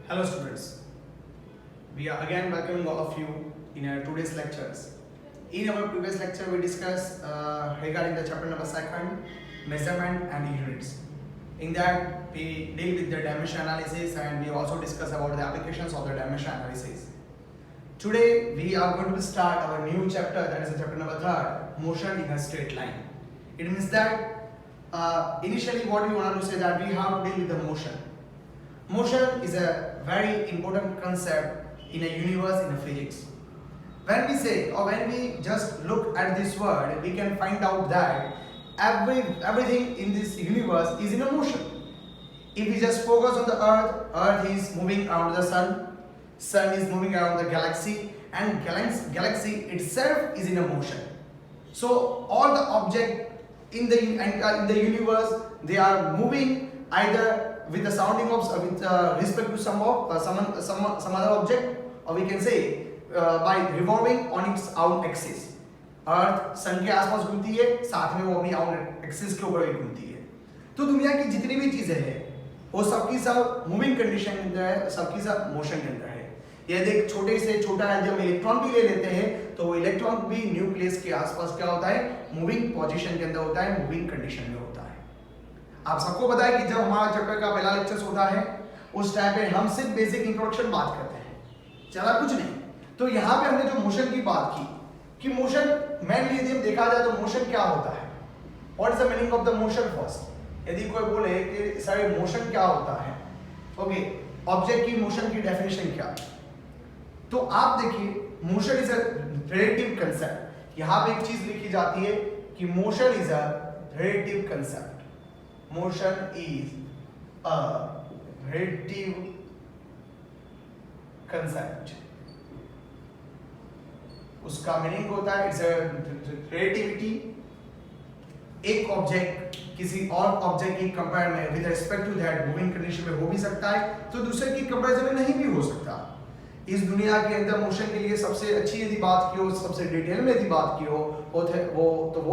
Hello students, we are again welcoming all of you in our today's lectures. In our previous lecture we discussed regarding the chapter number 2, measurement and units. In that we deal with the dimension analysis and we also discuss about the applications of the dimension analysis. Today we are going to start our new chapter, that is the chapter number 3, motion in a straight line. It means that initially what we want to say that we have to deal with the motion. Motion is a very important concept in a universe, in a physics. When we say or when we just look at this word, we can find out that everything in this universe is in a motion. If we just focus on the earth is moving around the sun is moving around the galaxy, and galaxy itself is in a motion. So all the objects in the universe, they are moving either with the sounding of with respect to some other object, or we can say by revolving on its own axis. अर्थ सन के आसपास घूमती है, साथ में वो अपनी own axis के ऊपर भी घूमती है. तो दुनिया की जितनी भी चीजें हैं वो सबकी सब मूविंग कंडीशन के अंदर है, सबकी सब मोशन के अंदर है. यदि एक छोटे से छोटा है जब इलेक्ट्रॉन भी ले लेते हैं तो वो इलेक्ट्रॉन भी न्यूक्लियस के आसपास क्या होता है, मूविंग पोजीशन के अंदर होता है, मूविंग कंडीशन में होता है. आप सबको पता है कि जब हमारा चैप्टर का पहला लेक्चर होता है उस टाइम पे हम सिर्फ बेसिक इंट्रोडक्शन बात करते हैं, चला कुछ नहीं. तो यहाँ पे हमने जो मोशन की बात की कि मोशन मेनली यदि हम देखा जाए तो मोशन क्या होता है, what is the meaning of the motion first. यदि कोई बोले कि सर मोशन क्या होता है, ओके, ऑब्जेक्ट की मोशन की डेफिनेशन क्या, तो आप देखिए motion is a relative concept. यहाँ पे एक चीज लिखी जाती है कि motion is a relative concept. Motion is a relative concept. उसका मीनिंग होता है इट्स रिलेटिविटी. एक ऑब्जेक्ट किसी और ऑब्जेक्ट की कंपेयर में with respect to that moving condition में हो भी सकता है, तो दूसरे की कंपैरिजन में नहीं भी हो सकता. इस दुनिया के अंदर मोशन के लिए सबसे अच्छी यदि बात की हो, सबसे डिटेल में यदि बात की हो, वो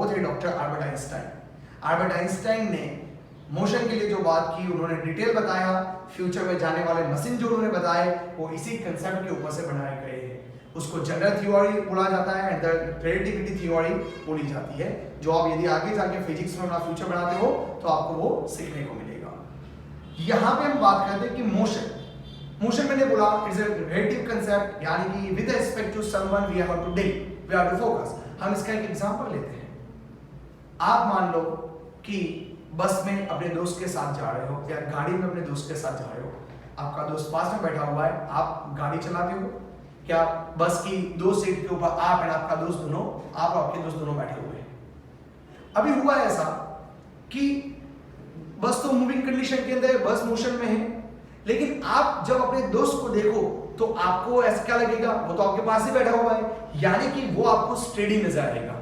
थे doctor Albert Einstein. Albert Einstein ने मोशन के लिए जो बात की, उन्होंने डिटेल बताया. फ्यूचर में जाने वाले मशीन जो उन्होंने बताए वो इसी कंसेप्ट के ऊपर से बनाए गए हैं. उसको जनरल थ्योरी बोला जाता है एंड द रिलेटिविटी थ्योरी बोली जाती है, जो आप यदि आगे जाके फिजिक्स में अपना फ्यूचर बनाते हो तो आपको वो सीखने को मिलेगा. यहाँ पे हम बात करते हैं कि मोशन मैंने बोला इट्स अ रिलेटिव कंसेप्ट, यानी कि with respect to someone we have to deal, we have to focus. हम इसका एक एग्जांपल लेते हैं. आप मान लो कि बस में अपने दोस्त के साथ जा रहे हो या गाड़ी में अपने दोस्त के साथ जा रहे हो. आपका दोस्त पास में बैठा हुआ है, आप गाड़ी चलाते हो. क्या बस की दो सीट के ऊपर आप और आपका दोस्त दोनों, आप और आपके दोस्त दोनों बैठे हुए हैं. अभी हुआ ऐसा कि बस तो मूविंग कंडीशन के अंदर है, बस मोशन में है, लेकिन आप जब अपने दोस्त को देखो तो आपको ऐसा क्या लगेगा, वो तो आपके पास ही बैठा हुआ है, यानी कि वो आपको स्टेडी नजर आएगा,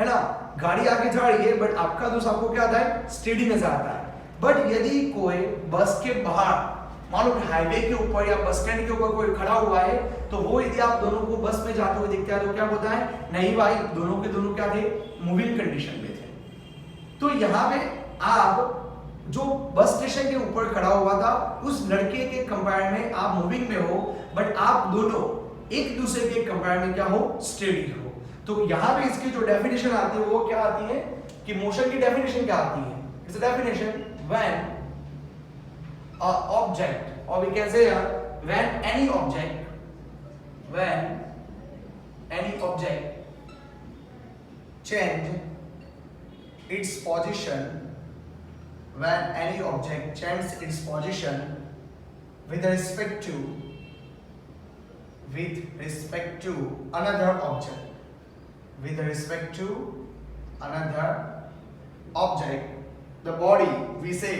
है ना. गाड़ी आगे जा रही है बट आपका दोस्त आपको क्या आता है, स्टेडी नजर आता है. बट यदि कोई बस के बाहर, मान लो हाईवे के ऊपर या बस स्टैंड के ऊपर कोई खड़ा हुआ है, तो वो यदि आप दोनों को बस में जाते हुए दिखता है तो क्या बोलता है, नहीं भाई दोनों के दोनों क्या थे, मूविंग कंडीशन में थे. तो यहाँ पे आप जो बस स्टेशन के ऊपर खड़ा हुआ था उस लड़के के कंपेयर में आप मूविंग में हो, बट आप दोनों एक दूसरे के कंपेयर में क्या हो, स्टेडी हो. तो यहाँ पे इसकी जो डेफिनेशन आती है वो क्या आती है कि मोशन की डेफिनेशन क्या आती है. It's a definition when a object, और we can say when any object change its position, when any object changes its position with respect to another object, with respect to another object, the body, we say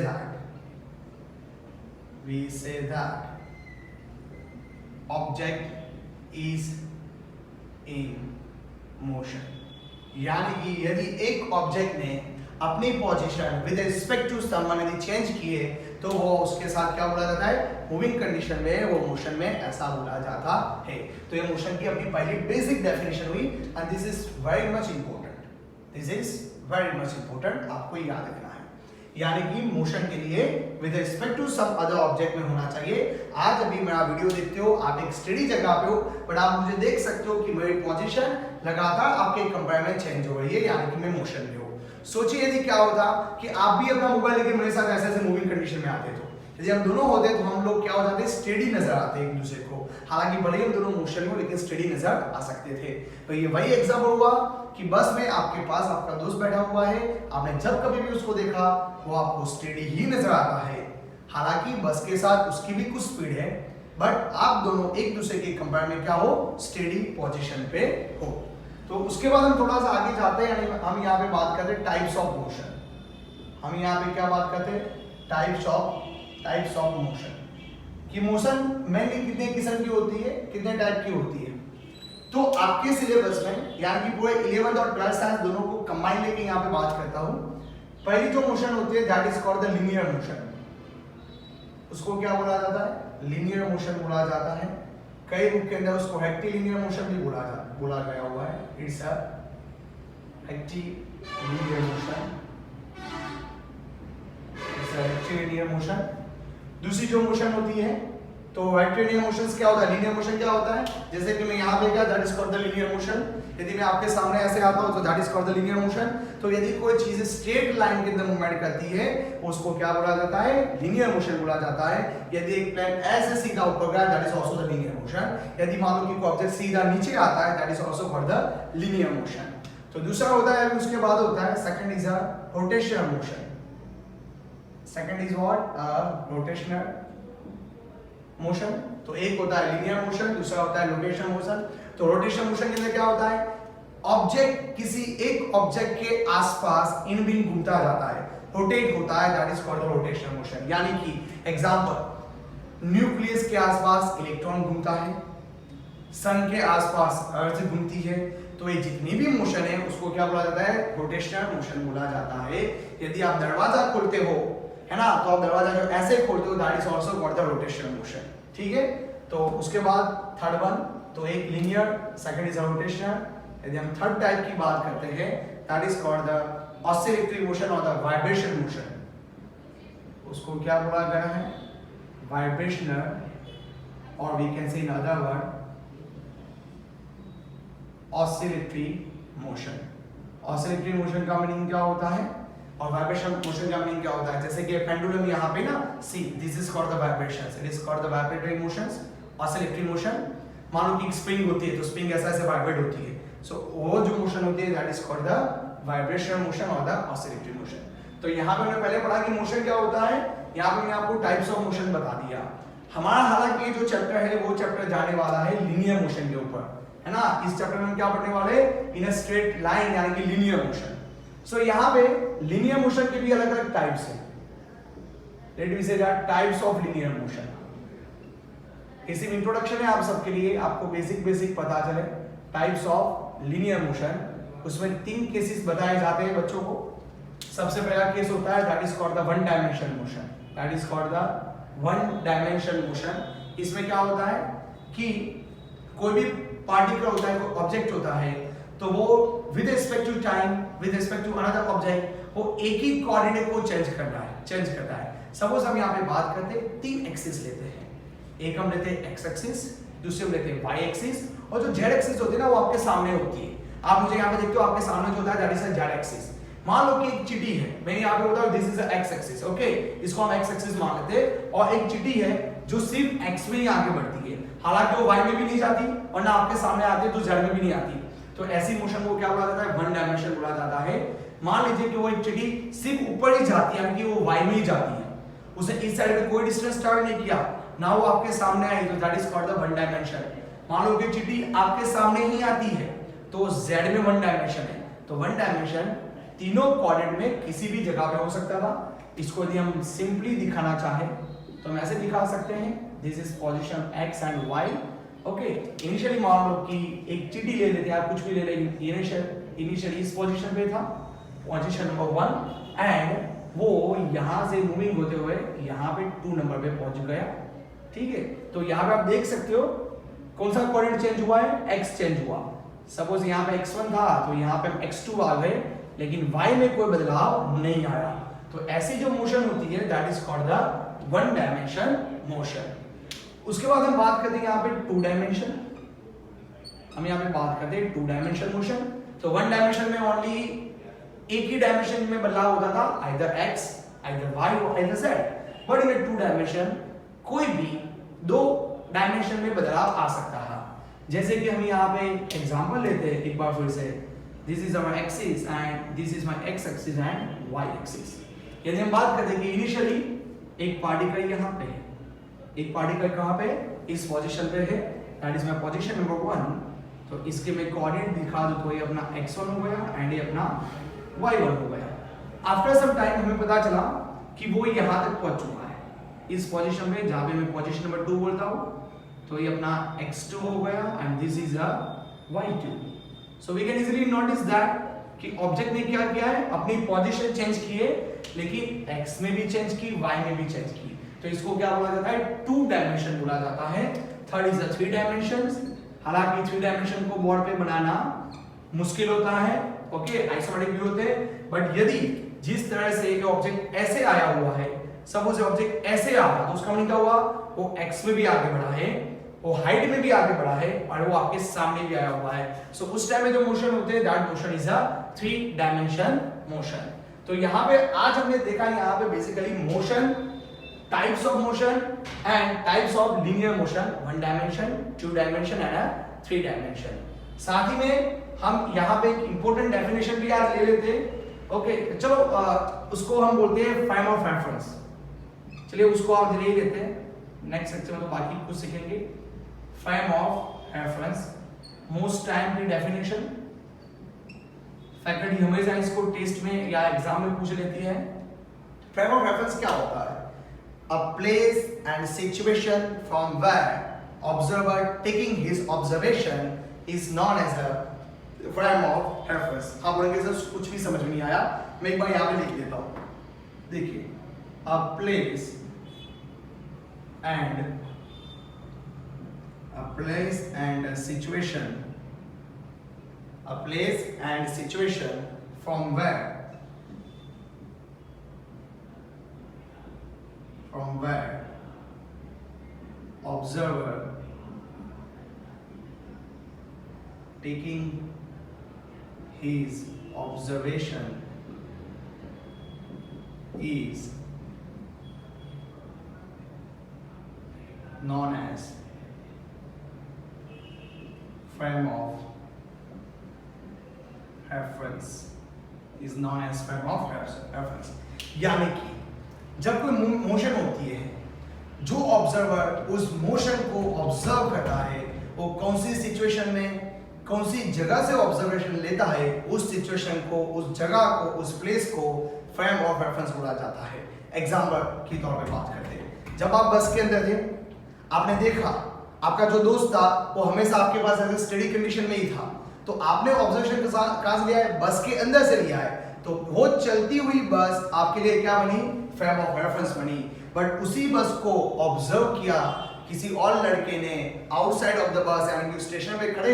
that object is in motion. यानी कि यदि एक object ने अपनी position with respect to someone यदि change किए तो वो उसके साथ क्या बोला जाता है, मूविंग कंडीशन में, वो मोशन में ऐसा बोला जाता है. तो ये मोशन की अपनी पहली बेसिक डेफिनेशन हुई and this is very much important. This is very much important, आपको याद रखना है. यानी कि मोशन के लिए with respect to some other object में होना चाहिए। आज अभी मेरा वीडियो देखते हो, आप एक स्टडी जगह पे हो, बट आप मुझे देख सकते हो कि मेरी पोजीशन लगातार आपके कंपेयर में चेंज हो रही है, यानी कि मैं मोशन में हूँ। सोचिए यदि क्या होता कि आप भी अपना मोबाइल लेके मेरे साथ ऐसे ऐसे मूविंग कंडीशन में आते, तो यदि हम दोनों होते तो हम लोग क्या हो जाते, स्टेडी नजर आते एक दूसरे को। हालांकि भले ही हम दोनों मोशन में हो, लेकिन स्टेडी नजर आ सकते थे। तो ये वही एग्जांपल हुआ कि बस में आपके पास आपका दोस्त बैठा हुआ है, आपने जब कभी भी उसको देखा वो आपको स्टेडी ही नजर आता है। हालांकि बस के साथ उसकी भी कुछ स्पीड है, बट आप दोनों एक दूसरे के कंपेयर में क्या हो, स्टेडी पोजीशन पे हो। तो उसके बाद हम थोड़ा सा आगे जाते हैं, यानी हम यहाँ पे बात करते हैं टाइप्स ऑफ मोशन। हम यहाँ पे क्या बात करते हैं, टाइप्स ऑफ मोशन। कि मोशन मेनली कितने किस्म की होती है, कितने टाइप की होती है। तो आपके सिलेबस में, यानी कि पूरे 11th और 12th साइंस दोनों को कंबाइन लेके यहाँ पे बात करता हूँ। पहली जो मोशन होती है that is called the linear motion. उसको क्या बोला जाता है, लीनियर मोशन बोला जाता है। कई बुक के अंदर उसको रेक्टिलिनियर मोशन भी बोला गया हुआ है। It's a rectilinear motion, it's a rectilinear motion. दूसरी जो मोशन होती है, तो रेक्टिलिनियर मोशंस क्या होता है, लीनियर मोशन क्या होता है, जैसे कि मैं यहाँ पे क्या, that is called the linear motion. यदि मैं आपके सामने ऐसे आता हूँ तो that is called the linear motion. तो यदि कोई चीज स्ट्रेट लाइन के अंदर मूवमेंट करती है उसको क्या बोला जाता है, लीनियर मोशन बोला जाता है। यदि एक प्लेन ऐसे सीधा ऊपर गया that is also the linear motion. यदि मान लो कि कोई ऑब्जेक्ट सीधा नीचे आता है that is also called the linear motion. तो दूसरा होता है, उसके बाद होता है second is a rotational motion. Second is what, rotational motion. तो एक होता है लीनियर मोशन, दूसरा होता है रोटेशनल मोशन। तो रोटेशनल मोशन के अंदर क्या होता है, ऑब्जेक्ट किसी एक ऑब्जेक्ट के आसपास इन बिन घूमता जाता है, रोटेट होता है, that is called rotational motion. यानी कि एग्जांपल, न्यूक्लियस के आसपास इलेक्ट्रॉन घूमता है, सन के आसपास अर्थ घूमती है। तो ये जितनी भी मोशन है उसको क्या बोला जाता है, रोटेशनल मोशन बोला जाता है। यदि आप दरवाजा खोलते हो, है ना, तो आप दरवाजा जो ऐसे खोलते हो that is also called the rotational motion. ठीक है। तो उसके बाद थर्ड वन, तो एक लीनियर, सेकंड इज रोटेशनल। यदि हम थर्ड टाइप की बात करते हैं that is called the oscillatory motion और द वाइब्रेशन मोशन। उसको क्या बोला गया है, वाइब्रेशनल, और we can say in other word oscillatory motion. Oscillatory motion का मीनिंग क्या होता है और वाइब्रेशन मोशन का मीनिंग क्या होता है। जैसे कि पेंडुलम यहाँ पे ना, see this is called the vibrations, it is called the vibratory motions, oscillatory motion. मान लो कि एक स्प्रिंग होती है तो स्प्रिंग ऐसा ऐसे वाइब्रेट होती है, सो वो जो मोशन होती है that is called the vibrational motion और द ऑसिलेटरी मोशन। तो यहाँ पे हमने पहले पढ़ा कि मोशन क्या होता है, यहाँ पे मैंने आपको टाइप्स ऑफ मोशन बता दिया। हमारा हालांकि जो चैप्टर है वो चैप्टर जाने वाला है लीनियर मोशन के ऊपर, है ना। इस चैप्टर में हम क्या पढ़ने वाले, इन अ स्ट्रेट लाइन, यानी कि लीनियर मोशन। सो यहाँ पे लीनियर मोशन के भी अलग अलग टाइप्स हैं। Let me say that types of linear motion. इसी में इंट्रोडक्शन है आप सबके लिए, आपको बेसिक पता चले टाइप्स ऑफ लीनियर मोशन। उसमें 3 केसेस बताए जाते हैं बच्चों को। सबसे पहला केस होता है that is called the one dimension motion, that is called the one dimension motion. इसमें क्या होता है कि कोई भी पार्टिकल होता है, कोई ऑब्जेक्ट होता है, तो वो with respect to time, with respect to another object, वो एक ही कोऑर्डिनेट को चेंज करता है। सपोज हम यहाँ पे बात करते हैं 3 एक्सिस लेते हैं। एक हम लेते हैं एक्स एक्सिस, दूसरे हम लेते हैं वाई एक्सिस, और जो जेड एक्सिस होती है ना वो आपके सामने होती है। आप मुझे यहाँ पे देखते हो, आपके सामने जो होता है दैट इज जेड एक्सिस। मान लो कि एक चिट्ठी है, मैंने यहाँ पे बताया this is x axis, okay, इसको हम एक्स एक्सिस मान लेते हैं। और एक चिट्ठी है जो सिर्फ एक्स में ही आगे बढ़ती है, हालांकि वो वाई में भी नहीं जाती और ना आपके सामने आती है तो जेड में भी नहीं आती। तो ऐसी मोशन को क्या बोला जाता है, वन डायमेंशन बोला जाता है। मान लीजिए कि वो एक चिट्ठी सिर्फ ऊपर ही जाती है, यानी कि वो वाई में ही जाती है, उसने इस साइड में कोई डिस्टेंस ट्रैवल नहीं किया, ना वो आपके सामने आई, तो that is called the one dimension. मान लो कि चिट्ठी आपके सामने ही आती है तो जेड में वन डायमेंशन है। तो वन डायमेंशन तीनों कोऑर्डिनेट में किसी भी जगह पे हो सकता था। इसको यदि हम सिंपली दिखाना चाहें तो हम ऐसे दिखा सकते हैं, this is position X and Y, okay. Initially मान लो कि एक चिट्ठी ले लेते हैं, आप कुछ भी ले लेंगे, इनिशियली इस पोजीशन पे था, पोजीशन नंबर 1, एंड वो यहां से मूविंग होते हुए यहां पे 2 नंबर पे पहुंच गया। ठीक है, तो यहां पे आप देख सकते हो कौन सा कोऑर्डिनेट चेंज हुआ है, x चेंज हुआ। सपोज यहां पे x1 था तो यहां पे x2 आ गए, लेकिन y में कोई बदलाव नहीं आया। तो ऐसी जो मोशन होती है that is called the one dimension motion. उसके बाद हम बात करते हैं यहाँ पे टू डायमेंशन। हम यहाँ पे बात करते हैं टू डायमेंशन मोशन। तो वन डायमेंशन में ओनली एक ही डायमेंशन में बदलाव होता था, आइदर एक्स, आइदर वाई और either Z. But in two dimension कोई भी दो डायमेंशन में बदलाव आ सकता है। जैसे कि हम यहाँ पे एग्जांपल लेते हैं एक बार फिर से, this is our axis and this is my x axis and y axis. यदि हम बात करते हैं कि इनिशियली एक पार्टिकल यहाँ पे है, एक पार्टिकल कहाँ पे, इस पोजीशन पे है, that is my position number 1। तो इसके मैं कोऑर्डिनेट दिखा दूं तो ये अपना x1 हो गया एंड ये अपना y1 हो गया। आफ्टर सम टाइम हमें पता चला कि वो यहाँ तक पहुंच चुका है इस पोजीशन पे, जहां पे मैं पोजीशन नंबर 2 बोलता हूं। तो ये अपना x2 हो गया and this is a y2। So we can easily notice that कि ऑब्जेक्ट ने क्या किया है, अपनी पोजीशन चेंज की है, लेकिन x में भी चेंज की, y में भी चेंज की। तो इसको क्या बोला जाता है, टू डायमेंशन बोला जाता है। Third is the three dimensions. हालांकि थ्री डायमेंशन को बोर्ड पे बनाना मुश्किल होता है, ओके, आइसोमेट्रिक व्यू होते हैं। बट यदि जिस तरह से एक ऑब्जेक्ट ऐसे आया हुआ है, सपोज ऑब्जेक्ट ऐसे आ रहा, तो उसका मतलब क्या हुआ, वो एक्स में भी आगे बढ़ा है, वो हाइट में भी आगे बढ़ा है और वो आपके सामने भी आया हुआ है। सो उस टाइम में जो मोशन होते हैं that motion is a three dimension motion. तो यहाँ पे आज हमने देखा यहाँ पे basically motion, types of motion and types of linear motion, one dimension, two dimension and a three dimension। साथ ही में हम यहाँ पे एक important definition भी आज ले लेते हैं। ओके, चलो उसको हम बोलते हैं frame of reference। चलिए उसको आप ले लेते हैं, नेक्स्ट सेक्शन में तो बाकी कुछ सीखेंगे। frame of reference, most time की definition फैकल्टी हमेशा इसको टेस्ट में या एग्जाम में पूछ लेती है। frame of reference क्या होता है, a place and situation from where observer taking his observation is known as a frame of reference। हाँ बोलेंगे सर कुछ भी समझ में नहीं आया, मैं एक बार यहाँ पे लिख देता हूँ। देखिए, a place and a situation, a place and situation from where observer taking his observation is known as frame of reference, is known as frame of reference। यानी कि जब कोई मोशन होती है, जो ऑब्जर्वर उस मोशन को ऑब्जर्व करता है, वो कौन सी सिचुएशन में कौन सी जगह से ऑब्जर्वेशन लेता है, उस सिचुएशन को, उस जगह को, उस प्लेस को फ्रेम ऑफ रेफरेंस बोला जाता है। एग्जाम्पल के तौर पे बात करते हैं, जब आप बस के अंदर थे, आपने देखा आपका जो दोस्त था वो हमेशा आपके पास ऐसे स्टडी कंडीशन में ही था, तो आपने ऑब्जर्वेशन कहाँ से लिया है, बस के अंदर से लिया है। तो वो चलती हुई बस आपके लिए क्या बनी, फ्रेम ऑफ रेफरेंस बनी। बट उसी बस को ऑब्जर्व किया किसी और लड़के ने आउटसाइड ऑफ द बस, यानी कि स्टेशन पे खड़े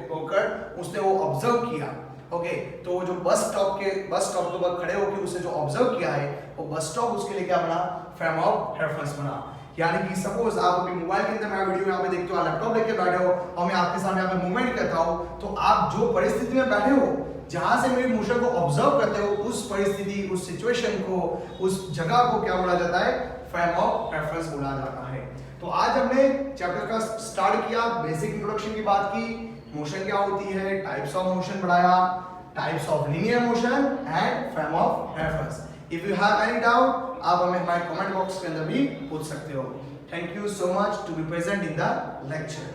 होकर उसने वो ऑब्जर्व किया। ओके, तो वो जो बस स्टॉप के ऊपर खड़े होकर उसने जो ऑब्जर्व किया है, वो बस स्टॉप उसके लिए क्या बना, फ्रेम ऑफ रेफरेंस बना। यानी कि सपोज आप अपने मोबाइल के अंदर मेरा वीडियो यहाँ पे देखते हो, आप लैपटॉप लेके बैठे हो और मैं आपके सामने यहाँ पे मूवमेंट करता हूँ, तो आप जो परिस्थिति में बैठे हो, जहां से मेरी मोशन को ऑब्जर्व करते हो, उस परिस्थिति, उस सिचुएशन को, उस जगह को क्या बोला जाता है, फ्रेम ऑफ रेफरेंस बोला जाता है। तो आज हमने चैप्टर का स्टार्ट किया, बेसिक इंट्रोडक्शन की बात की, मोशन क्या होती है, टाइप्स ऑफ मोशन बढ़ाया, types of linear motion and frame of reference. If you have any doubt आप हमें हमारे कमेंट बॉक्स के अंदर भी पूछ सकते हो। Thank you so much to be present in the lecture.